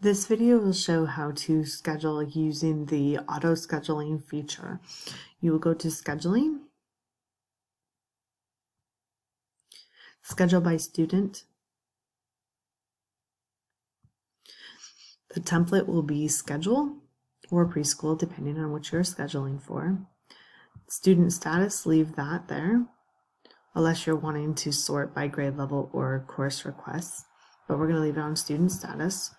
This video will show how to schedule using the auto scheduling feature. You will go to scheduling, schedule by student. The template will be schedule or preschool depending on what you're scheduling for. Student status, leave that there unless you're wanting to sort by grade level or course requests, but we're going to leave it on student status.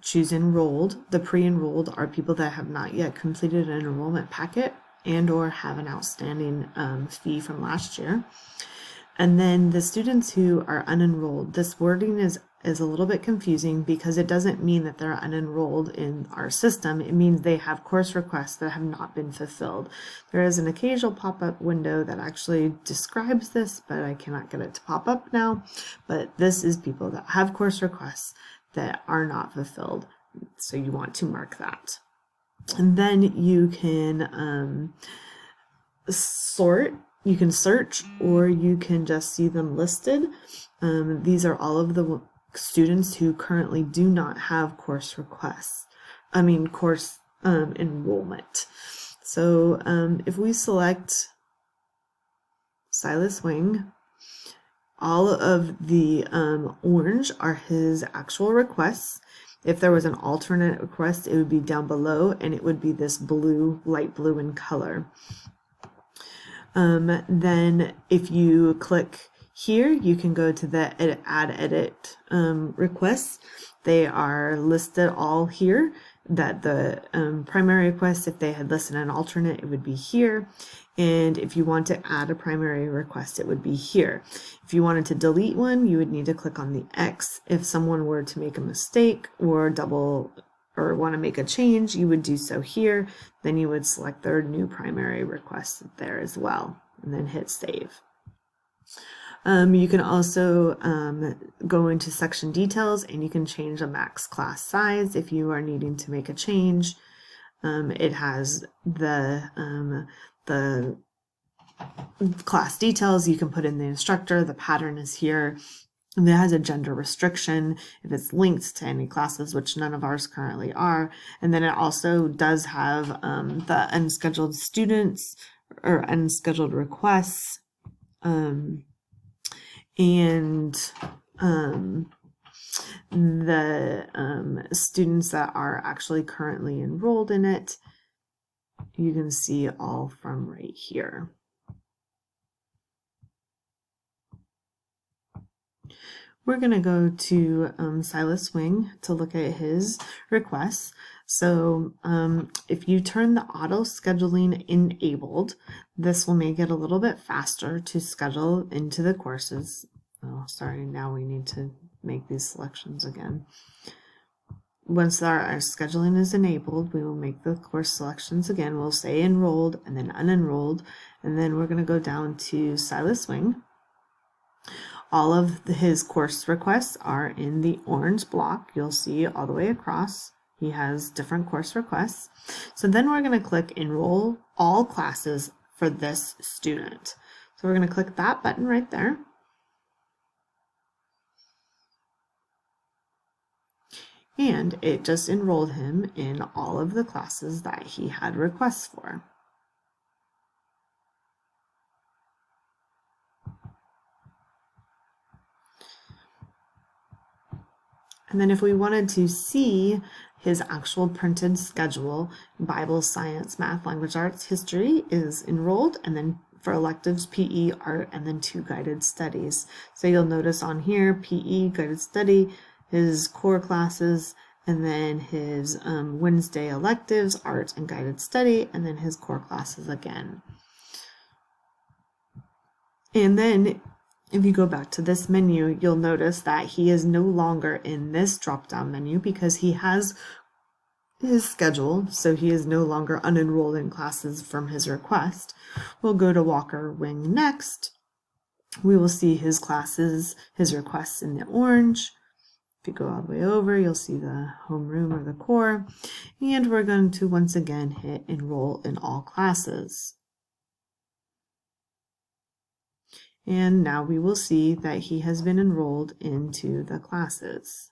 Choose enrolled. The pre-enrolled are people that have not yet completed an enrollment packet and or have an outstanding fee from last year. And then the students who are unenrolled, this wording is a little bit confusing because it doesn't mean that they're unenrolled in our system. It means they have course requests that have not been fulfilled. There is an occasional pop-up window that actually describes this, but I cannot get it to pop up now. But this is people that have course requests that are not fulfilled. So you want to mark that. And then you can sort. You can search, or you can just see them listed. These are all of the students who currently do not have course requests. Course enrollment. So if we select Silas Wing, all of the orange are his actual requests. If there was an alternate request, it would be down below, and it would be this blue, light blue in color. Then if you click here, you can go to the add edit requests. They are listed all here. That the primary request, if they had listed an alternate, it would be here. And if you want to add a primary request, it would be here. If you wanted to delete one, you would need to click on the X. If someone were to make a mistake or want to make a change, you would do so here. Then you would select their new primary request there as well, and then hit save. You can also go into section details, and you can change a max class size if you are needing to make a change. It has the class details. You can put in the instructor. The pattern is here. And it has a gender restriction if it's linked to any classes, which none of ours currently are. And then it also does have the unscheduled students or unscheduled requests, and the students that are actually currently enrolled in it. You can see all from right here. We're going to go to Silas Wing to look at his requests. So if you turn the auto scheduling enabled, this will make it a little bit faster to schedule into the courses. Oh, sorry, now we need to make these selections again. Once our scheduling is enabled, we will make the course selections again. We'll say enrolled and then unenrolled, and then we're going to go down to Silas Wing. All of his course requests are in the orange block. You'll see all the way across. He has different course requests. So then we're going to click enroll all classes for this student. So we're going to click that button right there. And it just enrolled him in all of the classes that he had requests for. And then if we wanted to see his actual printed schedule, Bible, science, math, language arts, history is enrolled, and then for electives, PE, art, and then 2 guided studies. So you'll notice on here, PE, guided study, his core classes, and then his Wednesday electives, art and guided study, and then his core classes again. And then if you go back to this menu, you'll notice that he is no longer in this drop-down menu because he has his schedule, so he is no longer unenrolled in classes from his request. We'll go to Walker Wing next. We will see his classes, his requests in the orange. If you go all the way over, you'll see the homeroom or the core. And we're going to once again hit enroll in all classes. And now we will see that he has been enrolled into the classes.